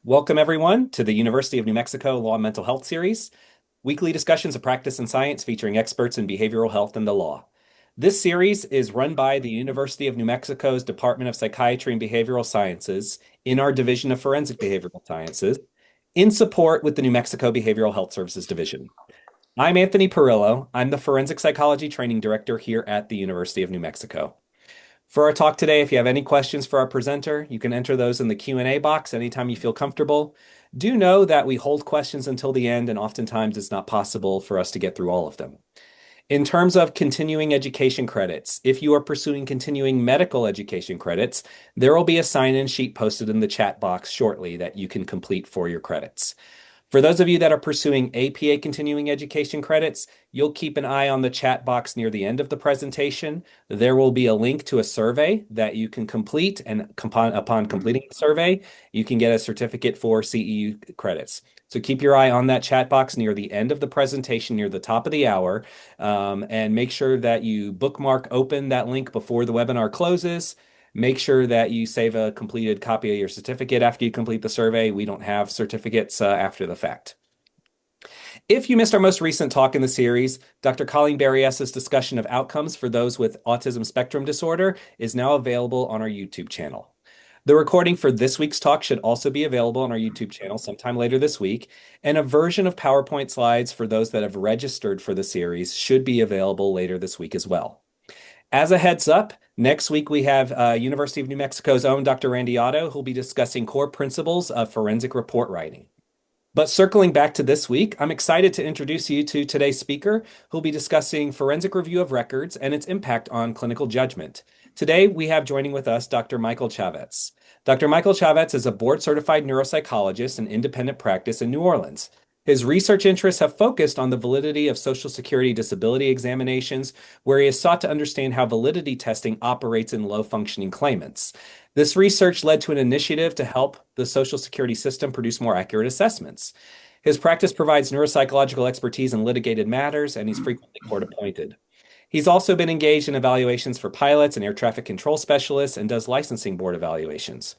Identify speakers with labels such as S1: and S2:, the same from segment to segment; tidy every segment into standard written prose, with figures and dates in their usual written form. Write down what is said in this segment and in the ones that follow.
S1: Welcome, everyone, to the University of New Mexico Law and Mental Health Series, weekly discussions of practice and science featuring experts in behavioral health and the law. This series is run by the University of New Mexico's Department of Psychiatry and Behavioral Sciences in our Division of Forensic Behavioral Sciences in support with the New Mexico Behavioral Health Services Division. I'm Anthony Perillo. I'm the Forensic Psychology Training Director here at the University of New Mexico. For our talk today, if you have any questions for our presenter, you can enter those in the Q&A box anytime you feel comfortable. Do know that we hold questions until the end, and oftentimes it's not possible for us to get through all of them. In terms of continuing education credits, if you are pursuing continuing medical education credits, there will be a sign-in sheet posted in the chat box shortly that you can complete for your credits. For those of you that are pursuing APA continuing education credits, you'll keep an eye on the chat box near the end of the presentation. There will be a link to a survey that you can complete, and upon completing the survey, you can get a certificate for CEU credits. So keep your eye on that chat box near the end of the presentation, near the top of the hour, and make sure that you bookmark open that link before the webinar closes. Make sure that you save a completed copy of your certificate after you complete the survey. We don't have certificates after the fact. If you missed our most recent talk in the series, Dr. Colleen Barries's discussion of outcomes for those with autism spectrum disorder is now available on our YouTube channel. The recording for this week's talk should also be available on our YouTube channel sometime later this week, and a version of PowerPoint slides for those that have registered for the series should be available later this week as well. As a heads up, next week we have University of New Mexico's own Dr. Randy Otto, who'll be discussing core principles of forensic report writing. But circling back to this week, I'm excited to introduce you to today's speaker, who'll be discussing forensic review of records and its impact on clinical judgment. Today, we have joining with us Dr. Michael Chafetz. Dr. Michael Chafetz is a board-certified neuropsychologist in independent practice in New Orleans. His research interests have focused on the validity of Social Security disability examinations, where he has sought to understand how validity testing operates in low-functioning claimants. This research led to an initiative to help the Social Security system produce more accurate assessments. His practice provides neuropsychological expertise in litigated matters, and he's frequently court-appointed. He's also been engaged in evaluations for pilots and air traffic control specialists and does licensing board evaluations.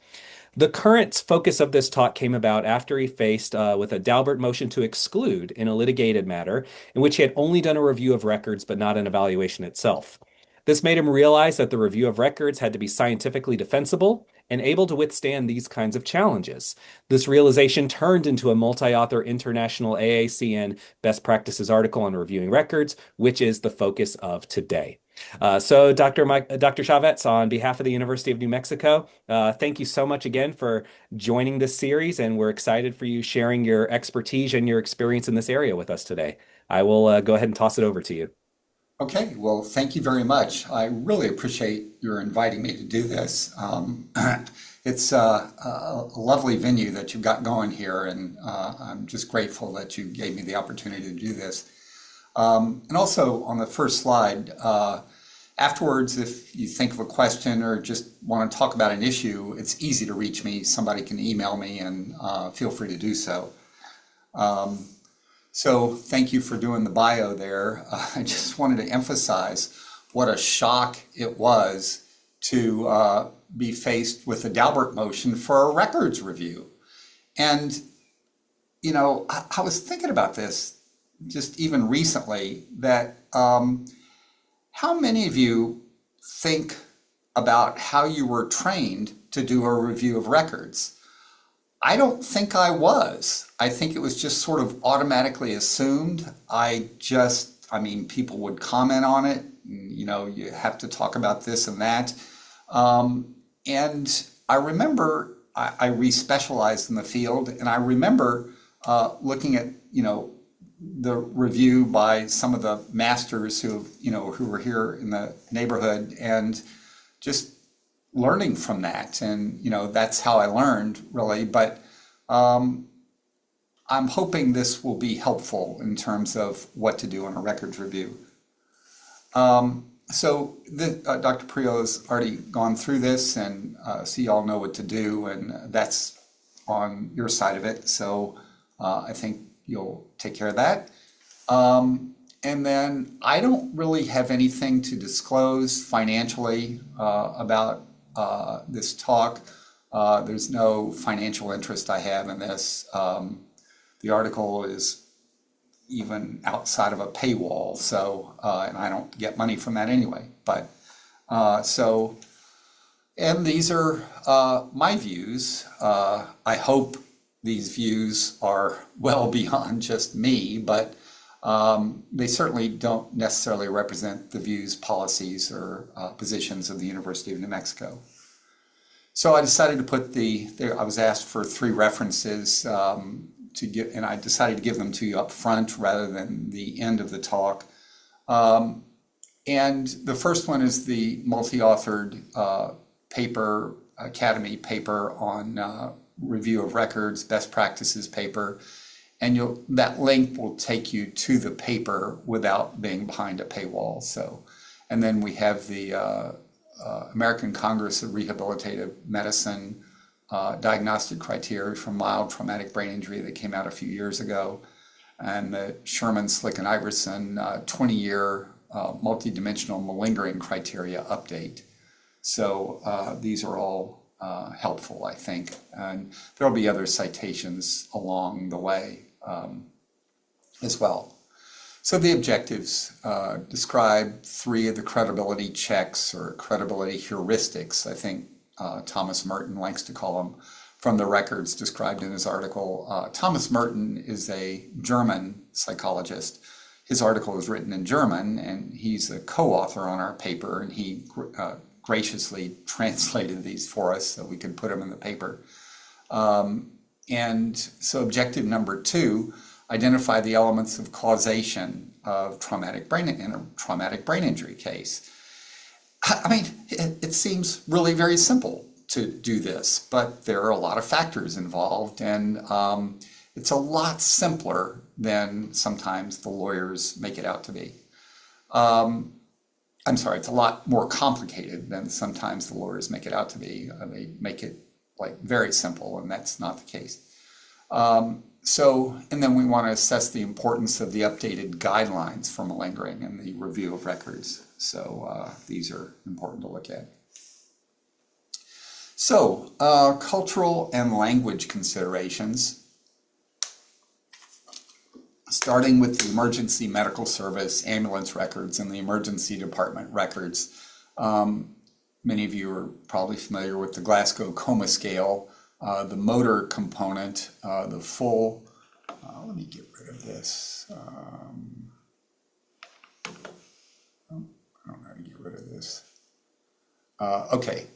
S1: The current focus of this talk came about after he faced with a Daubert Motion-To-Exclude in a litigated matter in which he had only done a review of records but not an evaluation itself. This made him realize that the review of records had to be scientifically defensible and able to withstand these kinds of challenges. This realization turned into a multi-author international AACN best practices article on reviewing records, which is the focus of today. Dr. Chafetz, on behalf of the University of New Mexico, thank you so much again for joining this series, and we're excited for you sharing your expertise and your experience in this area with us today. I will go ahead and toss it over to you.
S2: Okay, well, thank you very much. I really appreciate your inviting me to do this. It's a lovely venue that you've got going here, and I'm just grateful that you gave me the opportunity to do this. And also on the first slide, afterwards, if you think of a question or just want to talk about an issue, it's easy to reach me. Somebody can email me, and feel free to do so. So thank you for doing the bio there. I just wanted to emphasize what a shock it was to be faced with a Daubert motion for a records review. And, you know, I was thinking about this just even recently, that how many of you think about how you were trained to do a review of records? I don't think I was. I think it was just sort of automatically assumed. People would comment on it. You know, you have to talk about this and that. And I remember I re-specialized in the field, and I remember looking at, you know, the review by some of the masters who were here in the neighborhood, and just learning from that. And, you know, that's how I learned, really. But I'm hoping this will be helpful in terms of what to do in a records review. Dr. Perillo has already gone through this, and so you all know what to do, and that's on your side of it. So I think you'll take care of that. And then I don't really have anything to disclose financially about this talk. There's no financial interest I have in this. The article is even outside of a paywall, so and I don't get money from that anyway. But and these are my views. I hope these views are well beyond just me, but they certainly don't necessarily represent the views, policies, or positions of the University of New Mexico. So I decided to put I was asked for 3 references to give, and I decided to give them to you up front rather than the end of the talk. And the first one is the multi-authored paper, Academy paper on review of records, best practices paper. And that link will take you to the paper without being behind a paywall. So, and then we have the American Congress of Rehabilitative Medicine diagnostic criteria for mild traumatic brain injury that came out a few years ago, and the Sherman, Slick, and Iverson 20-year multidimensional malingering criteria update. So these are all helpful, I think, and there'll be other citations along the way as well. So the objectives describe 3 of the credibility checks or credibility heuristics, I think Thomas Merton likes to call them, from the records described in his article. Thomas Merton is a German psychologist. His article is written in German, and he's a co-author on our paper, and he graciously translated these for us so we could put them in the paper. And so objective number 2, identify the elements of causation of traumatic brain in a traumatic brain injury case. I mean, it seems really very simple to do this, but there are a lot of factors involved, and it's a lot simpler than sometimes the lawyers make it out to be. I'm sorry, it's a lot more complicated than sometimes the lawyers make it out to be. They make it like very simple, and that's not the case. And then we want to assess the importance of the updated guidelines for malingering and the review of records. So these are important to look at. So cultural and language considerations. Starting with the emergency medical service, ambulance records, and the emergency department records. Many of you are probably familiar with the Glasgow Coma Scale, the motor component, the full, let me get rid of this. I don't know how to get rid of this. Okay.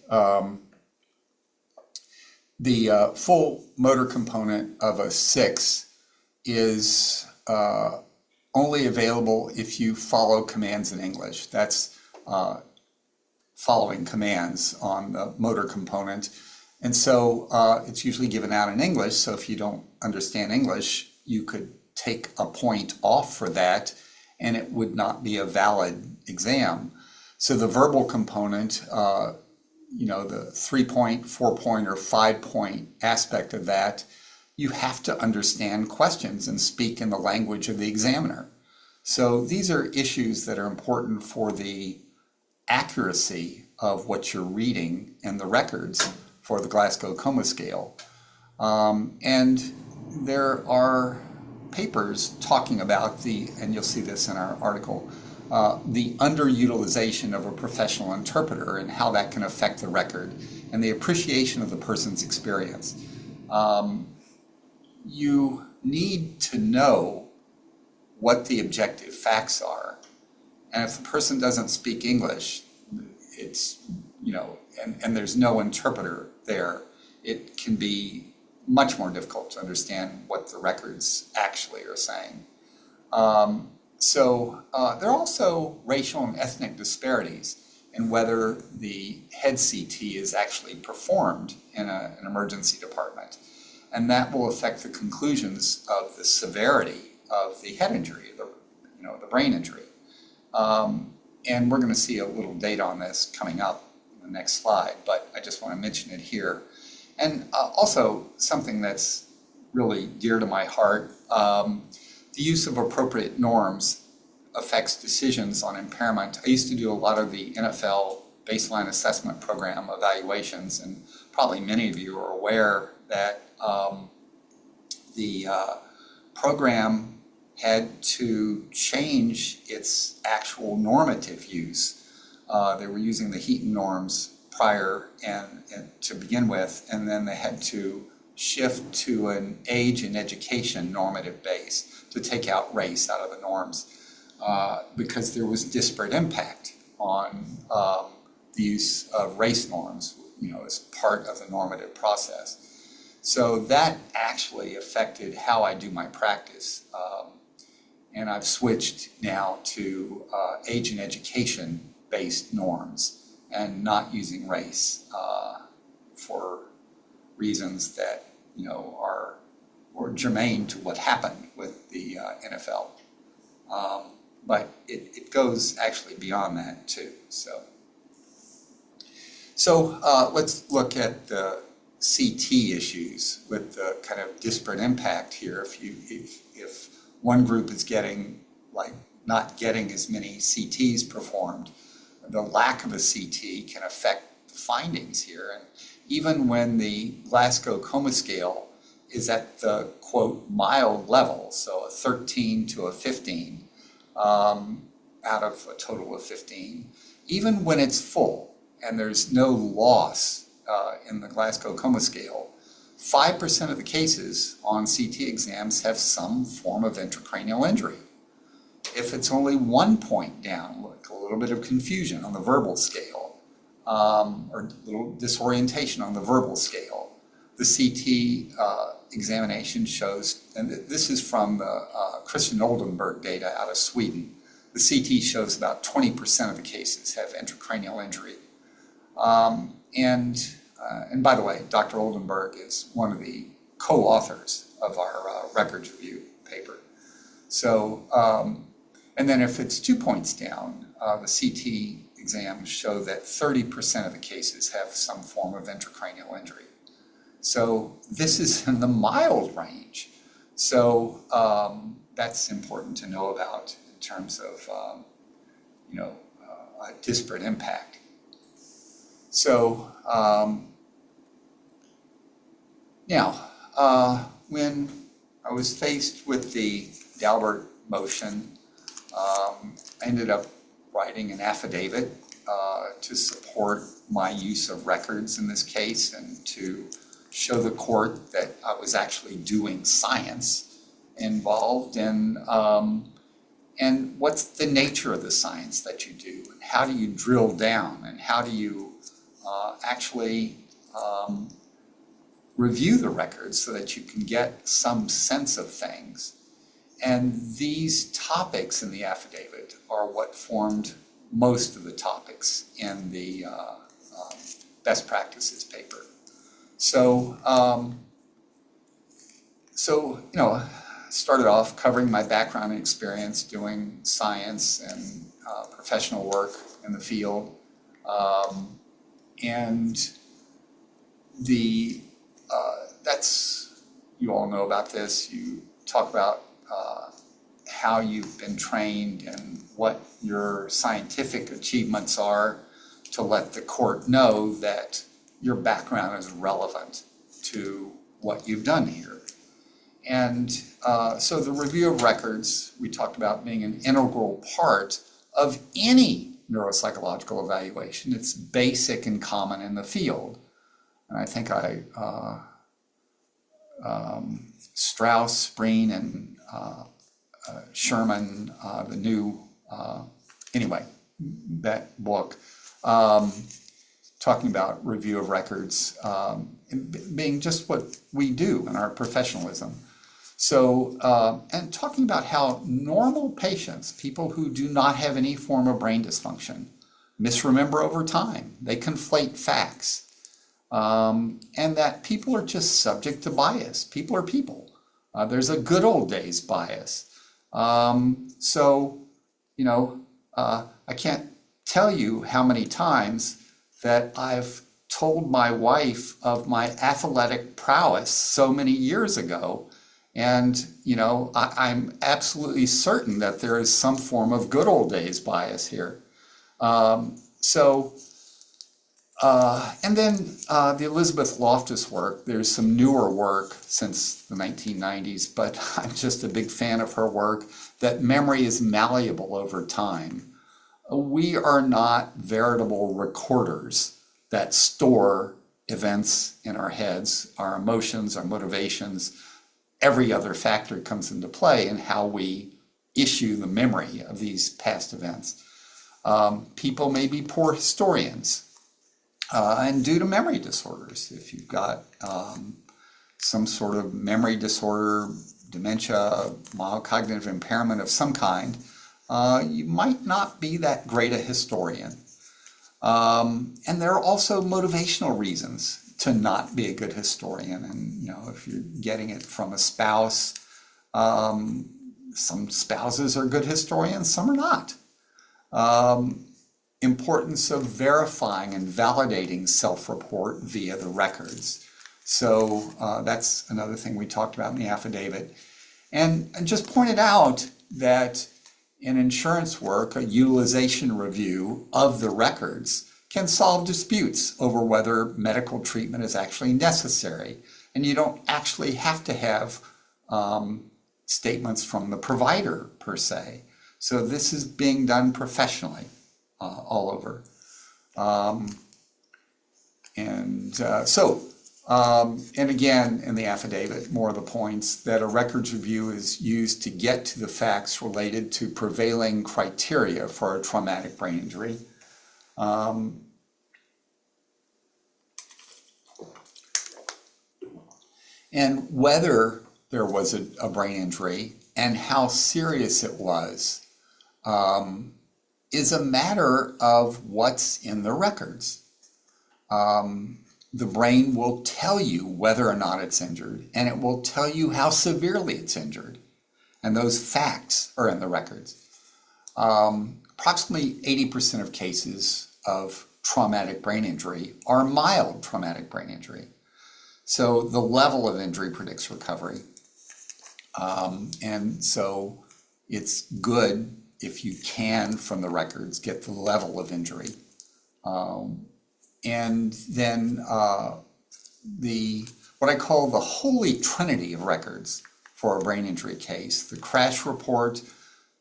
S2: The full motor component of a 6 is only available if you follow commands in English. That's following commands on the motor component. And so it's usually given out in English. So if you don't understand English, you could take a point off for that, and it would not be a valid exam. So the verbal component, you know, the 3-point, 4-point, or 5-point aspect of that, you have to understand questions and speak in the language of the examiner. So these are issues that are important for the accuracy of what you're reading in the records for the Glasgow Coma Scale. And there are papers talking about and you'll see this in our article, the underutilization of a professional interpreter and how that can affect the record and the appreciation of the person's experience. You need to know what the objective facts are. And if the person doesn't speak English, it's, you know, and there's no interpreter there, it can be much more difficult to understand what the records actually are saying. There are also racial and ethnic disparities in whether the head CT is actually performed in an emergency department. And that will affect the conclusions of the severity of the head injury, the brain injury. And we're going to see a little data on this coming up in the next slide, but I just want to mention it here. And also something that's really dear to my heart, the use of appropriate norms affects decisions on impairment. I used to do a lot of the NFL baseline assessment program evaluations, and probably many of you are aware that the program had to change its actual normative use. They were using the Heaton norms prior and to begin with, and then they had to shift to an age and education normative base to take out race out of the norms because there was disparate impact on the use of race norms, as part of the normative process. So that actually affected how I do my practice. And I've switched now to age and education based norms and not using race for reasons that are germane to what happened with the NFL. But it goes actually beyond that too. So let's look at the CT issues with the kind of disparate impact here. If one group is not getting as many CTs performed, the lack of a CT can affect the findings here. And even when the Glasgow Coma Scale is at the quote mild level, so a 13 to a 15 out of a total of 15, even when it's full and there's no loss in the Glasgow Coma Scale, 5% of the cases on CT exams have some form of intracranial injury. If it's only 1 point down, like a little bit of confusion on the verbal scale, or a little disorientation on the verbal scale, the CT examination shows, and this is from the Christian Oldenburg data out of Sweden, the CT shows about 20% of the cases have intracranial injury. And by the way, Dr. Oldenburg is one of the co-authors of our records review paper. So, and then if it's 2 points down, the CT exams show that 30% of the cases have some form of intracranial injury. So this is in the mild range. So that's important to know about in terms of, disparate impact. So now, when I was faced with the Daubert motion, I ended up writing an affidavit to support my use of records in this case and to show the court that I was actually doing science involved in and what's the nature of the science that you do, and how do you drill down, and how do you actually review the records so that you can get some sense of things. And these topics in the affidavit are what formed most of the topics in the best practices paper. So, started off covering my background and experience doing science and professional work in the field. And that's, you all know about this. You talk about how you've been trained and what your scientific achievements are to let the court know that your background is relevant to what you've done here. And so the review of records, we talked about being an integral part of any neuropsychological evaluation. It's basic and common in the field. And I think Strauss, Spreen, and Sherman, the new, that book, talking about review of records being just what we do in our professionalism. So, and talking about how normal patients, people who do not have any form of brain dysfunction, misremember over time. They conflate facts. And that people are just subject to bias. People are people. There's a good old days bias. I can't tell you how many times that I've told my wife of my athletic prowess so many years ago. And, I'm absolutely certain that there is some form of good old days bias here. So And then the Elizabeth Loftus work, there's some newer work since the 1990s, but I'm just a big fan of her work, that memory is malleable over time. We are not veritable recorders that store events in our heads, our emotions, our motivations. Every other factor comes into play in how we issue the memory of these past events. People may be poor historians. And due to memory disorders, if you've got some sort of memory disorder, dementia, mild cognitive impairment of some kind, you might not be that great a historian. And there are also motivational reasons to not be a good historian. And, you know, if you're getting it from a spouse, some spouses are good historians, some are not. Importance of verifying and validating self-report via the records. So that's another thing we talked about in the affidavit. And just pointed out that in insurance work, a utilization review of the records can solve disputes over whether medical treatment is actually necessary. And you don't actually have to have statements from the provider per se. So this is being done professionally all over. And again, in the affidavit, more of the points that a records review is used to get to the facts related to prevailing criteria for a traumatic brain injury. And whether there was a brain injury and how serious it was is a matter of what's in the records. The brain will tell you whether or not it's injured, and it will tell you how severely it's injured. And those facts are in the records. Approximately 80% of cases of traumatic brain injury are mild traumatic brain injury. So the level of injury predicts recovery. And so it's good if you can, from the records, get the level of injury. And then what I call the holy trinity of records for a brain injury case, the crash report,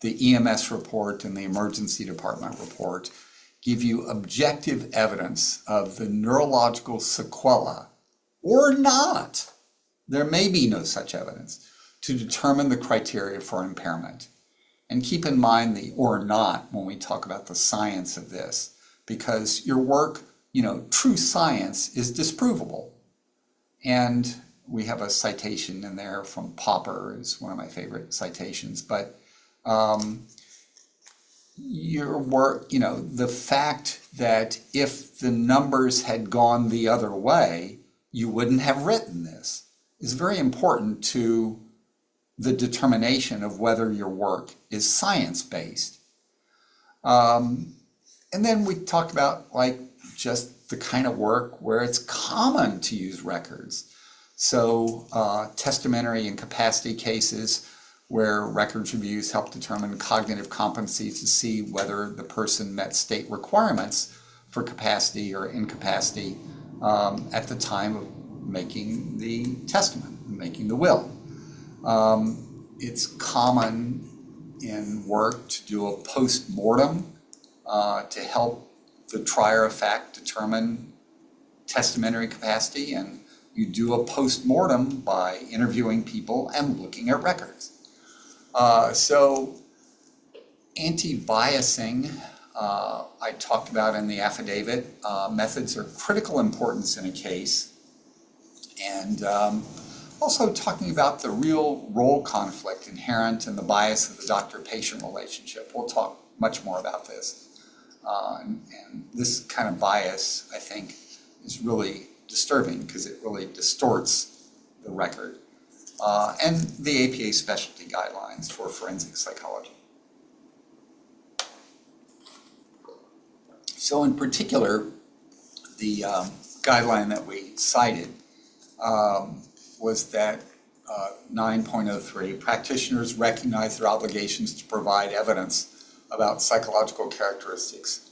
S2: the EMS report, and the emergency department report, give you objective evidence of the neurological sequela, or not. There may be no such evidence to determine the criteria for impairment. And keep in mind the or not when we talk about the science of this, because your work, you know, true science is disprovable. And we have a citation in there from Popper, is one of my favorite citations, but your work, you know, the fact that if the numbers had gone the other way, you wouldn't have written this, is very important to the determination of whether your work is science-based. And then we talked about like just the kind of work where it's common to use records. So testamentary incapacity cases where records reviews help determine cognitive competency to see whether the person met state requirements for capacity or incapacity at the time of making the testament, making the will. It's common in work to do a post-mortem to help the trier of fact determine testamentary capacity, and you do a post-mortem by interviewing people and looking at records. So anti-biasing, I talked about in the affidavit, methods are critical importance in a case. And also talking about the real role conflict inherent in the bias of the doctor-patient relationship. We'll talk much more about this. And this kind of bias, I think, is really disturbing because it really distorts the record. And the APA specialty guidelines for forensic psychology. So in particular, the guideline that we cited was that 9.03, practitioners recognize their obligations to provide evidence about psychological characteristics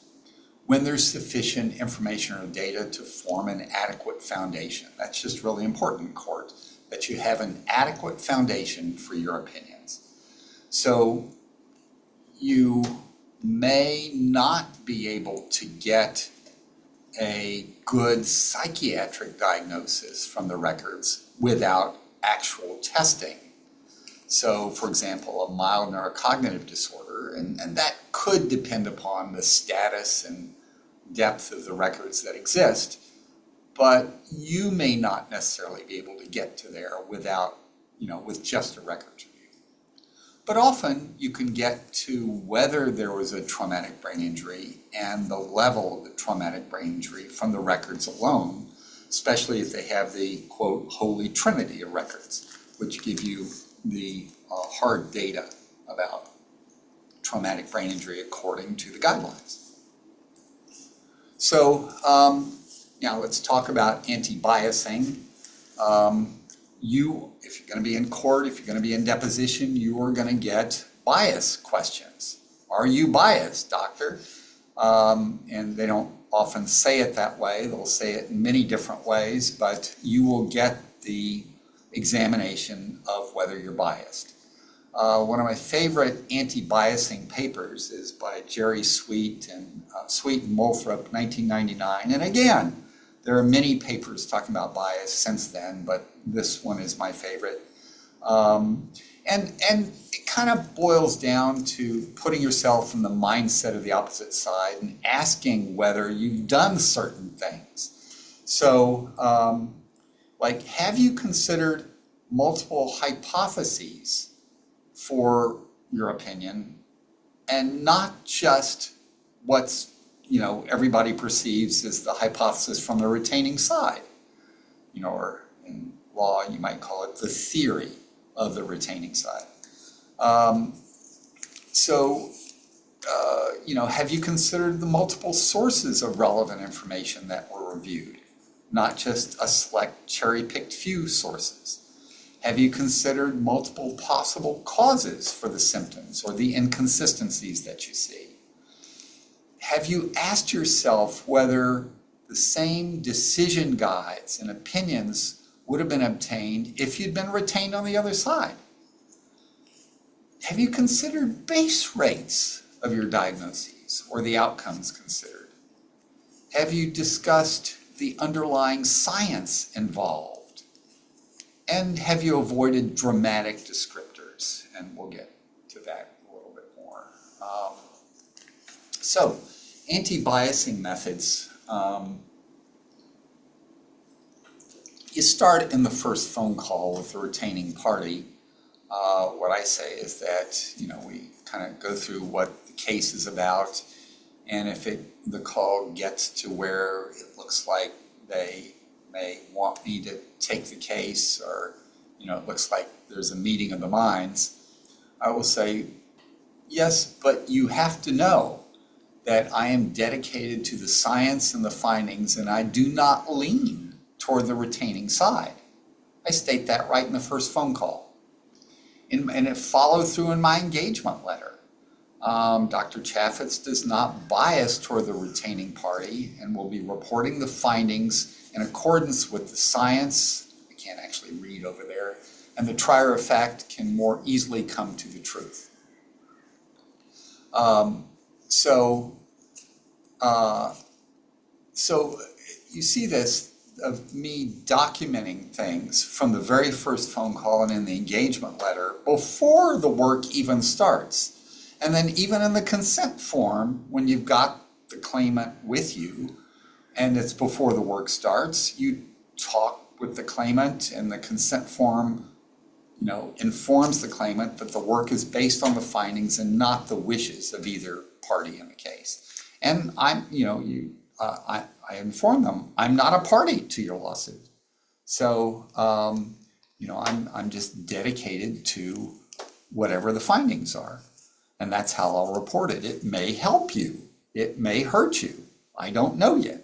S2: when there's sufficient information or data to form an adequate foundation. That's just really important in court, that you have an adequate foundation for your opinions. So you may not be able to get a good psychiatric diagnosis from the records without actual testing. So, for example, a mild neurocognitive disorder, and that could depend upon the status and depth of the records that exist, but you may not necessarily be able to get to there without, with just a records review. But often you can get to whether there was a traumatic brain injury and the level of the traumatic brain injury from the records alone, especially if they have the, quote, holy trinity of records, which give you the hard data about traumatic brain injury according to the guidelines. So now let's talk about anti-biasing. If you're going to be in court, if you're going to be in deposition, you are going to get bias questions. Are you biased, doctor? And they don't often say it that way. They'll say it in many different ways, but you will get the examination of whether you're biased. One of my favorite anti-biasing papers is by Jerry Sweet and Moulthrop, 1999. And again, there are many papers talking about bias since then, but this one is my favorite. And it kind of boils down to putting yourself in the mindset of the opposite side and asking whether you've done certain things. So, like, have you considered multiple hypotheses for your opinion and not just what's everybody perceives as the hypothesis from the retaining side, or in law you might call it the theory of the retaining side. Have you considered the multiple sources of relevant information that were reviewed, not just a select cherry-picked few sources? Have you considered multiple possible causes for the symptoms or the inconsistencies that you see? Have you asked yourself whether the same decision guides and opinions would have been obtained if you'd been retained on the other side? Have you considered base rates of your diagnoses or the outcomes considered? Have you discussed the underlying science involved? And have you avoided dramatic descriptors? And we'll get to that a little bit more. So, anti-biasing methods. You start in the first phone call with the retaining party. What I say is that, we kind of go through what the case is about, and if the call gets to where it looks like they may want me to take the case, or, it looks like there's a meeting of the minds, I will say, yes, but you have to know that I am dedicated to the science and the findings, and I do not lean toward the retaining side. I state that right in the first phone call. And it followed through in my engagement letter. Dr. Chafetz does not bias toward the retaining party and will be reporting the findings in accordance with the science. I can't actually read over there. And the trier of fact can more easily come to the truth. So you see this of me documenting things from the very first phone call and in the engagement letter before the work even starts. And then even in the consent form, when you've got the claimant with you and it's before the work starts, you talk with the claimant, and the consent form, informs the claimant that the work is based on the findings and not the wishes of either party in the case. And I inform them, I'm not a party to your lawsuit. So, I'm just dedicated to whatever the findings are. And that's how I'll report it. It may help you. It may hurt you. I don't know yet.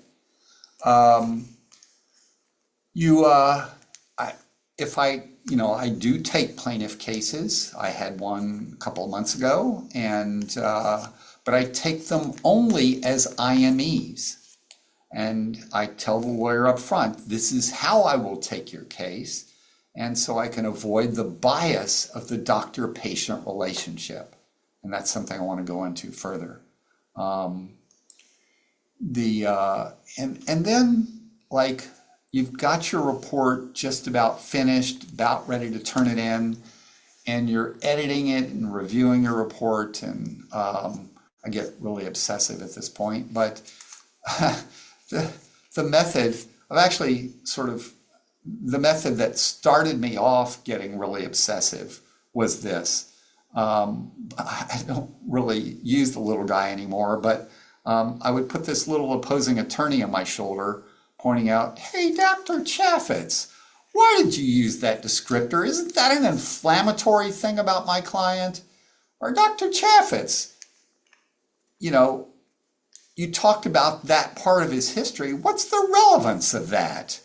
S2: I do take plaintiff cases. I had one a couple of months ago, but I take them only as IMEs. And I tell the lawyer up front, this is how I will take your case. And so I can avoid the bias of the doctor-patient relationship. And that's something I want to go into further. And then, like, you've got your report just about finished, about ready to turn it in, and you're editing it and reviewing your report. And I get really obsessive at this point, but the method of actually sort of the method that started me off getting really obsessive was this. I don't really use the little guy anymore, but I would put this little opposing attorney on my shoulder, pointing out, hey, Dr. Chafetz, why did you use that descriptor? Isn't that an inflammatory thing about my client? Or Dr. Chafetz, you know, you talked about that part of his history. What's the relevance of that?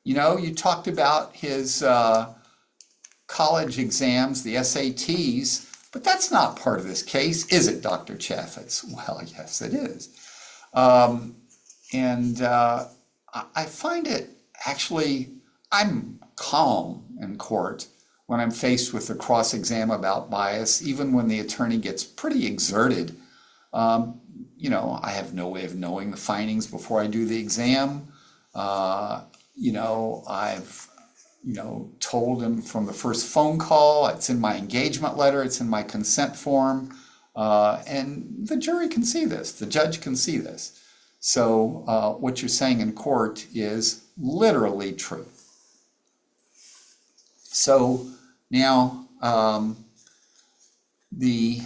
S2: You know, you talked about his college exams, the SATs, but that's not part of this case, is it, Dr. Chafetz? Well, yes, it is. I find it actually, I'm calm in court when I'm faced with a cross-exam about bias, even when the attorney gets pretty exerted. You know, I have no way of knowing the findings before I do the exam. You know, I've told him from the first phone call, it's in my engagement letter, it's in my consent form, and the jury can see this, the judge can see this. So what you're saying in court is literally true. So now the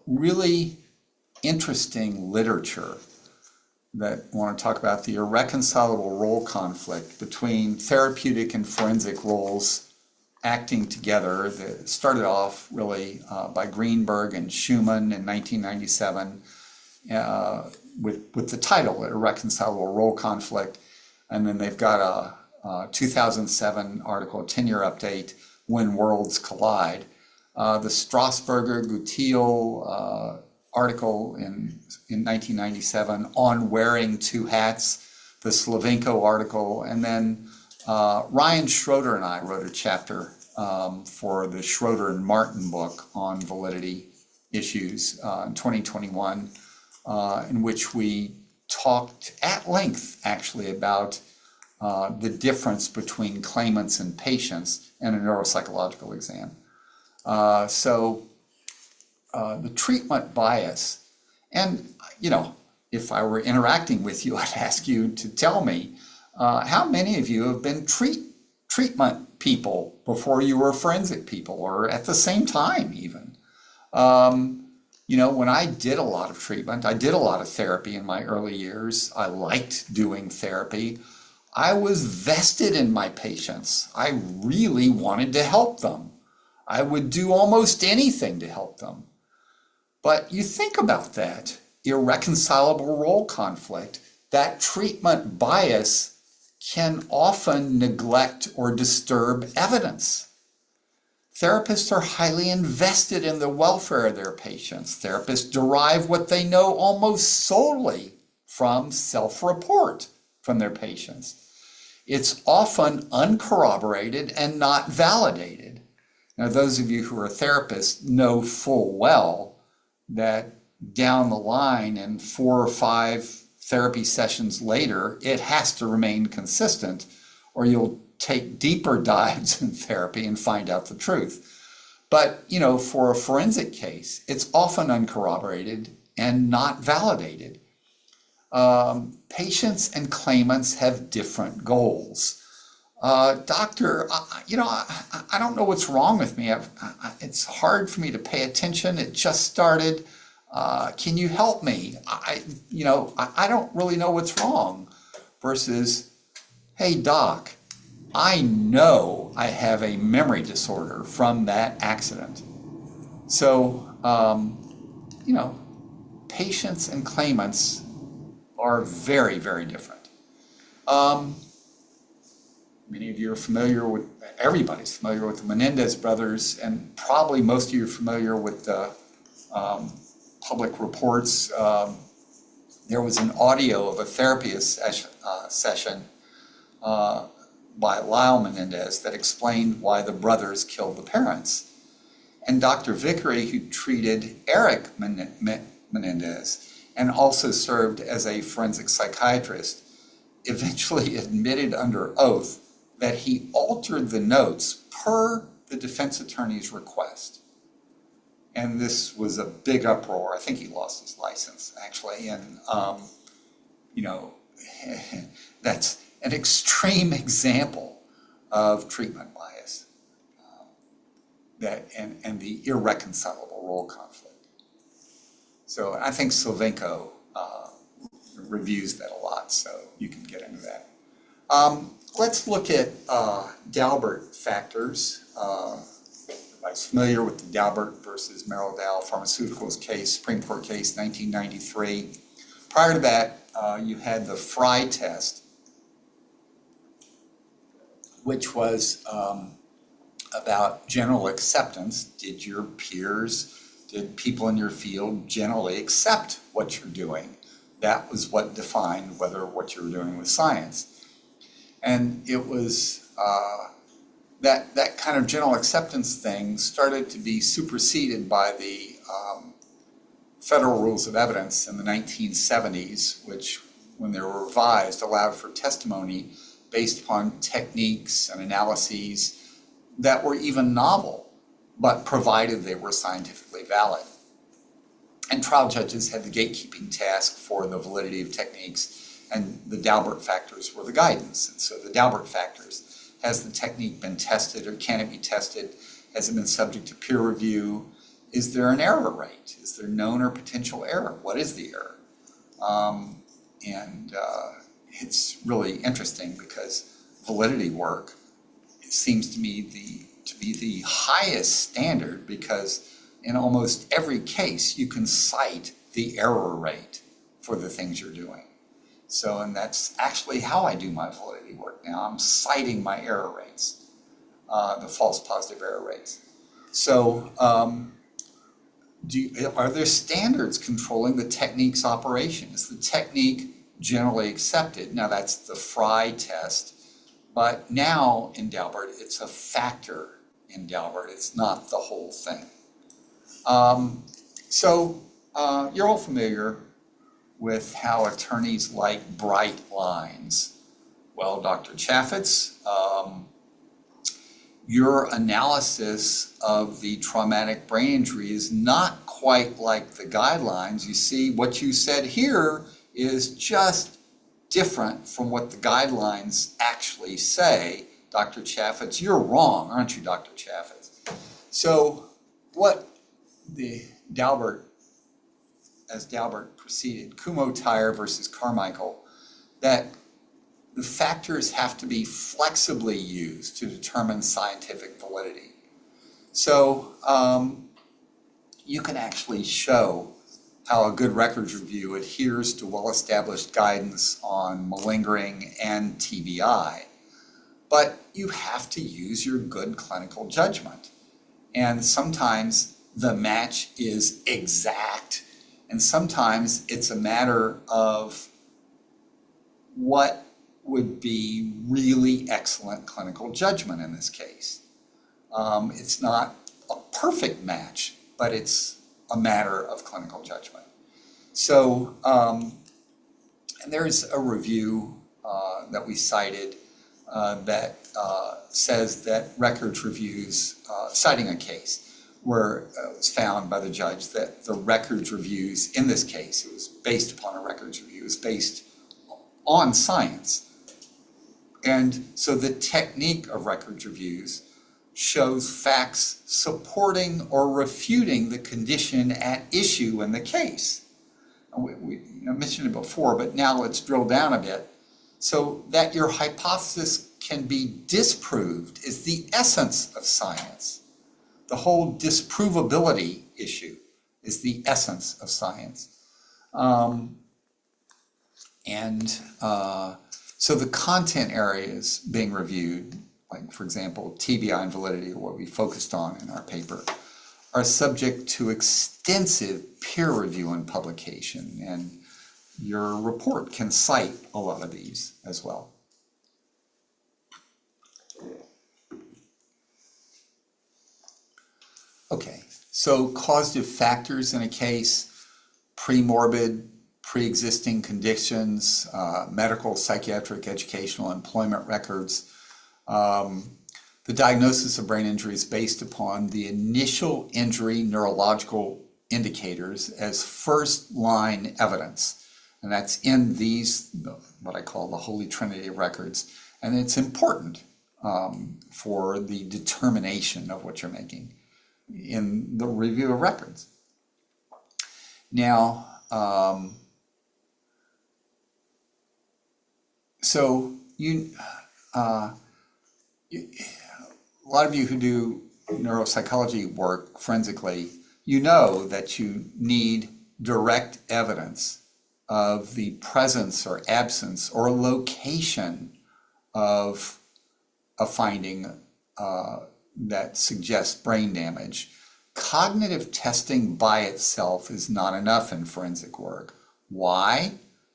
S2: really interesting literature that I want to talk about, the irreconcilable role conflict between therapeutic and forensic roles acting together. That started off really by Greenberg and Schumann in 1997 with the title, Irreconcilable Role Conflict. And then they've got a 2007 article, a 10-year update, When Worlds Collide. The Strasburger, Gutiel article in 1997 on wearing two hats, the Slavenko article, and then Ryan Schroeder and I wrote a chapter for the Schroeder and Martin book on validity issues in 2021, in which we talked at length actually about the difference between claimants and patients in a neuropsychological exam. The treatment bias, and you know, if I were interacting with you, I'd ask you to tell me how many of you have been treatment people before you were forensic people, or at the same time even. You know, when I did a lot of treatment, I did a lot of therapy in my early years. I liked doing therapy. I was vested in my patients. I really wanted to help them. I would do almost anything to help them. But you think about that irreconcilable role conflict, that treatment bias can often neglect or disturb evidence. Therapists are highly invested in the welfare of their patients. Therapists derive what they know almost solely from self-report from their patients. It's often uncorroborated and not validated. Now, those of you who are therapists know full well that down the line and 4 or 5 therapy sessions later, it has to remain consistent, or you'll take deeper dives in therapy and find out the truth. But, you know, for a forensic case, it's often uncorroborated and not validated. Patients and claimants have different goals. Doctor, you know, I don't know what's wrong with me. It's hard for me to pay attention. It just started. Can you help me? I don't really know what's wrong. Versus, hey, doc, I know I have a memory disorder from that accident. So, you know, patients and claimants are very, very different. Many of you are familiar with, everybody's familiar with the Menendez brothers, and probably most of you are familiar with the public reports. There was an audio of a therapy session by Lyle Menendez that explained why the brothers killed the parents. And Dr. Vickery, who treated Eric Menendez and also served as a forensic psychiatrist, eventually admitted under oath that he altered the notes per the defense attorney's request. And this was a big uproar. I think he lost his license, actually. And, you know, that's an extreme example of treatment bias and the irreconcilable role conflict. So I think Sylvenko reviews that a lot, so you can get into that. Let's look at Daubert factors. Everybody's familiar with the Daubert versus Merrill Dow Pharmaceuticals case, Supreme Court case, 1993. Prior to that, you had the Fry test, which was about general acceptance. Did your peers, did people in your field generally accept what you're doing? That was what defined whether what you were doing was science. And it was that kind of general acceptance thing started to be superseded by the federal rules of evidence in the 1970s, which, when they were revised, allowed for testimony based upon techniques and analyses that were even novel, but provided they were scientifically valid. And trial judges had the gatekeeping task for the validity of techniques, and the Daubert factors were the guidance. And so the Daubert factors: has the technique been tested, or can it be tested? Has it been subject to peer review? Is there an error rate? Is there known or potential error? What is the error? It's really interesting because validity work seems to me to be the highest standard, because in almost every case you can cite the error rate for the things you're doing. So, and that's actually how I do my validity work now. I'm citing my error rates, the false positive error rates. So are there standards controlling the technique's operation? Is the technique generally accepted? Now, that's the Fry test, but now in Daubert, it's a factor in Daubert. It's not the whole thing. You're all familiar with how attorneys like bright lines. Well, Dr. Chafetz, your analysis of the traumatic brain injury is not quite like the guidelines. You see, what you said here is just different from what the guidelines actually say. Dr. Chafetz, you're wrong, aren't you, Dr. Chafetz? So what the Daubert, as Daubert proceeded, Kumho-Tyre versus Carmichael, that the factors have to be flexibly used to determine scientific validity. So you can actually show how a good records review adheres to well-established guidance on malingering and TBI, but you have to use your good clinical judgment. And sometimes the match is exact, and sometimes it's a matter of what would be really excellent clinical judgment in this case. It's not a perfect match, but it's a matter of clinical judgment. So, and there's a review that we cited that says that records reviews, citing a case where it was found by the judge that the records reviews in this case, it was based upon a records review, it was based on science. And so the technique of records reviews shows facts supporting or refuting the condition at issue in the case. We mentioned it before, but now let's drill down a bit. So that your hypothesis can be disproved is the essence of science. The whole disprovability issue is the essence of science. So the content areas being reviewed, like, for example, TBI and validity, are what we focused on in our paper, are subject to extensive peer review and publication, and your report can cite a lot of these as well. Okay, so causative factors in a case: pre-morbid, pre-existing conditions, medical, psychiatric, educational, employment records. The diagnosis of brain injury is based upon the initial injury neurological indicators as first-line evidence. And that's in these, what I call the Holy Trinity of records. And it's important for the determination of what you're making in the review of records. Now, so a lot of you who do neuropsychology work forensically, you know that you need direct evidence of the presence or absence or location of a finding that suggests brain damage. Cognitive testing by itself is not enough in forensic work. Why?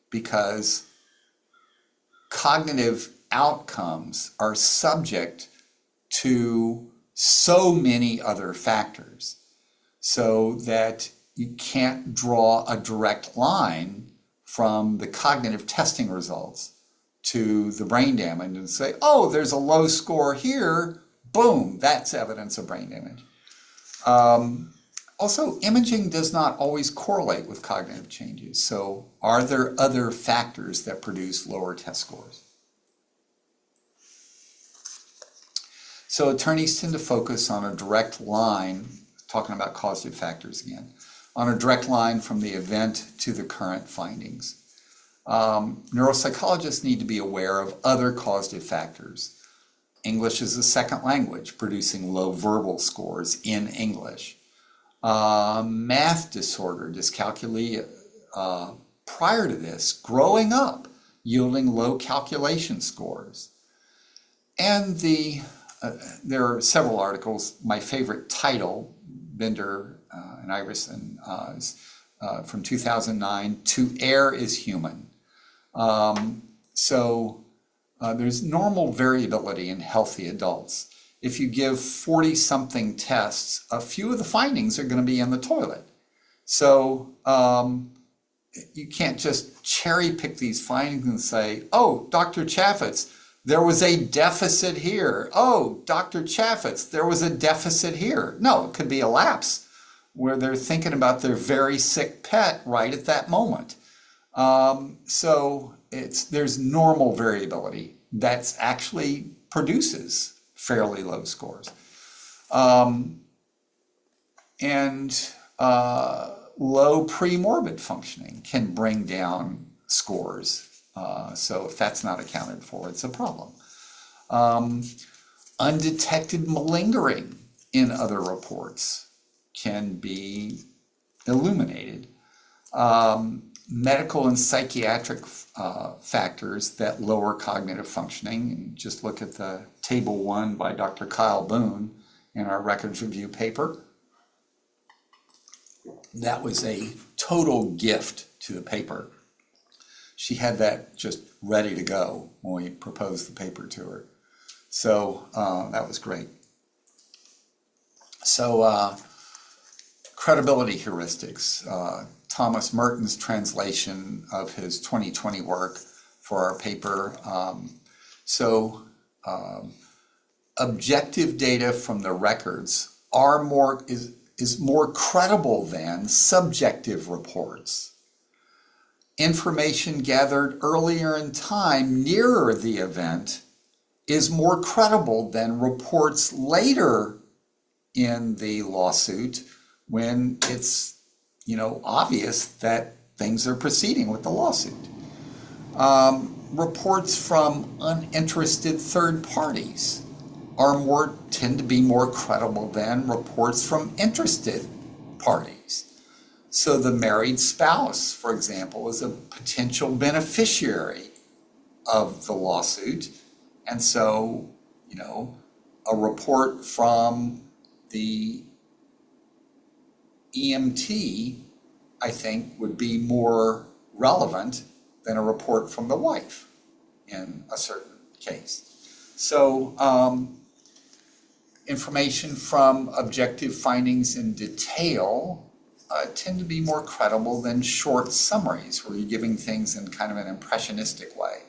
S2: Because cognitive outcomes are subject to so many other factors, so that you can't draw a direct line from the cognitive testing results to the brain damage and say, oh, there's a low score here, boom, that's evidence of brain damage. Also, imaging does not always correlate with cognitive changes. So are there other factors that produce lower test scores? So attorneys tend to focus on a direct line, talking about causative factors again, on a direct line from the event to the current findings. Neuropsychologists need to be aware of other causative factors. English is a second language, producing low verbal scores in English. Math disorder, dyscalculia, prior to this, growing up, yielding low calculation scores. And there are several articles. My favorite title, Bender and Iverson, is from 2009, "To Err is Human." There's normal variability in healthy adults. If you give 40-something tests, a few of the findings are going to be in the toilet. So you can't just cherry pick these findings and say, oh, Dr. Chafetz, there was a deficit here. Oh, Dr. Chafetz, there was a deficit here. No, it could be a lapse where they're thinking about their very sick pet right at that moment. There's normal variability that actually produces fairly low scores. Low pre-morbid functioning can bring down scores. So if that's not accounted for, it's a problem. Undetected malingering in other reports can be illuminated. Medical and psychiatric factors that lower cognitive functioning. Just look at the table 1 by Dr. Kyle Boone in our records review paper. That was a total gift to the paper. She had that just ready to go when we proposed the paper to her. So that was great. So credibility heuristics. Thomas Merton's translation of his 2020 work for our paper. Objective data from the records is more credible than subjective reports. Information gathered earlier in time nearer the event is more credible than reports later in the lawsuit when it's obvious that things are proceeding with the lawsuit. Reports from uninterested third parties tend to be more credible than reports from interested parties. So the married spouse, for example, is a potential beneficiary of the lawsuit. And so, a report from the EMT, I think, would be more relevant than a report from the wife in a certain case. So information from objective findings in detail tend to be more credible than short summaries where you're giving things in kind of an impressionistic way.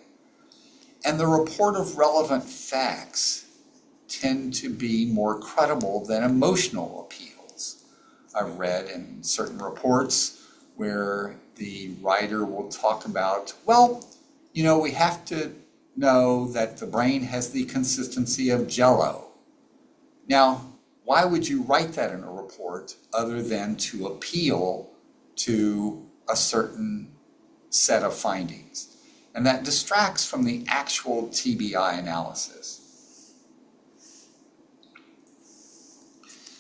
S2: And the report of relevant facts tend to be more credible than emotional appeals. I've read in certain reports where the writer will talk about, well, you know, we have to know that the brain has the consistency of Jell-O. Now, why would you write that in a report other than to appeal to a certain set of findings? And that distracts from the actual TBI analysis.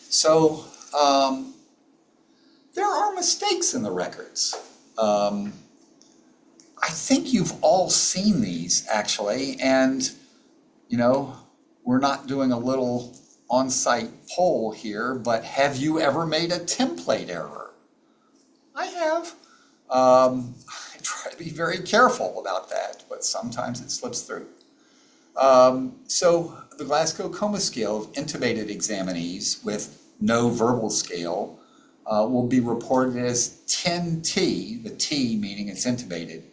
S2: So there are mistakes in the records. I think you've all seen these actually, and you know, we're not doing a little on-site poll here, but have you ever made a template error? I have. I try to be very careful about that, but sometimes it slips through. So the Glasgow Coma Scale of intubated examinees with no verbal scale will be reported as 10T, the T meaning it's intubated,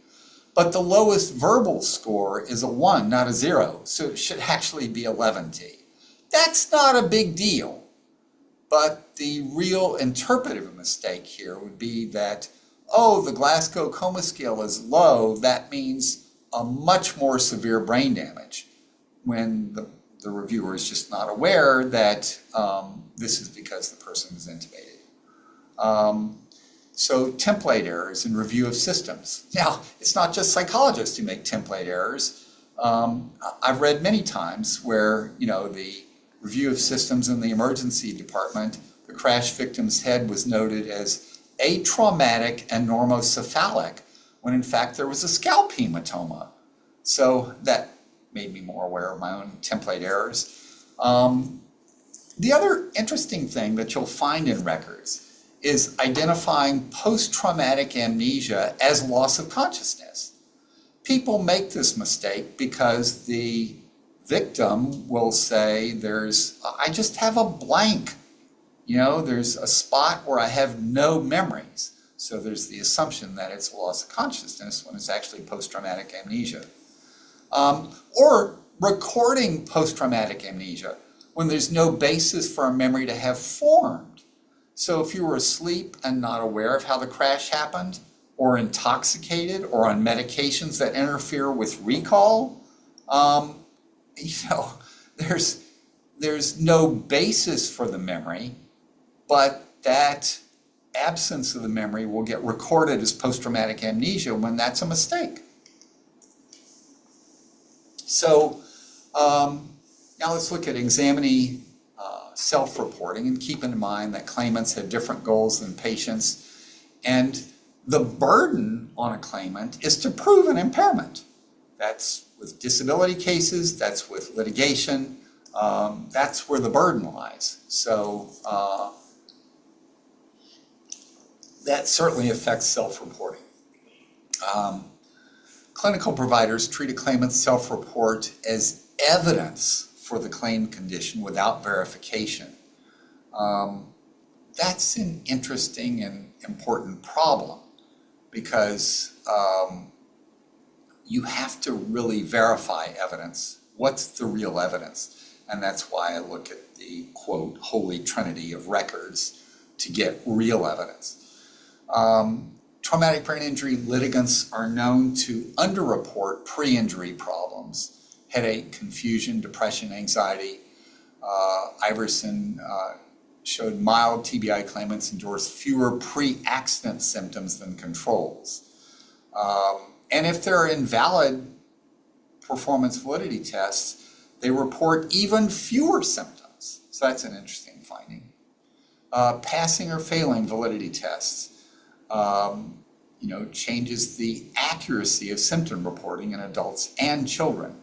S2: but the lowest verbal score is a 1, not a 0, so it should actually be 11T. That's not a big deal, but the real interpretive mistake here would be that, oh, the Glasgow Coma Scale is low, that means a much more severe brain damage, when the reviewer is just not aware that this is because the person is intubated. So template errors in review of systems. Now, it's not just psychologists who make template errors. I've read many times where, you know, the review of systems in the emergency department, the crash victim's head was noted as atraumatic and normocephalic, when in fact there was a scalp hematoma. So that made me more aware of my own template errors. The other interesting thing that you'll find in records is identifying post-traumatic amnesia as loss of consciousness. People make this mistake because the victim will say, I just have a blank. You know, there's a spot where I have no memories. So there's the assumption that it's a loss of consciousness when it's actually post-traumatic amnesia. Or recording post-traumatic amnesia when there's no basis for a memory to have formed. So if you were asleep and not aware of how the crash happened, or intoxicated, or on medications that interfere with recall, you know, there's no basis for the memory, but that absence of the memory will get recorded as post-traumatic amnesia when that's a mistake. So now let's look at examinee self-reporting, and keep in mind that claimants have different goals than patients, and the burden on a claimant is to prove an impairment. That's with disability cases, that's with litigation, that's where the burden lies. So that certainly affects self-reporting. Clinical providers treat a claimant's self-report as evidence for the claimed condition without verification. That's an interesting and important problem, because you have to really verify evidence. What's the real evidence? And that's why I look at the, quote, holy trinity of records to get real evidence. Traumatic brain injury litigants are known to underreport pre-injury problems, headache, confusion, depression, anxiety. Iverson showed mild TBI claimants endorse fewer pre-accident symptoms than controls. And if there are invalid performance validity tests, they report even fewer symptoms. So that's an interesting finding. Passing or failing validity tests, you know, changes the accuracy of symptom reporting in adults and children.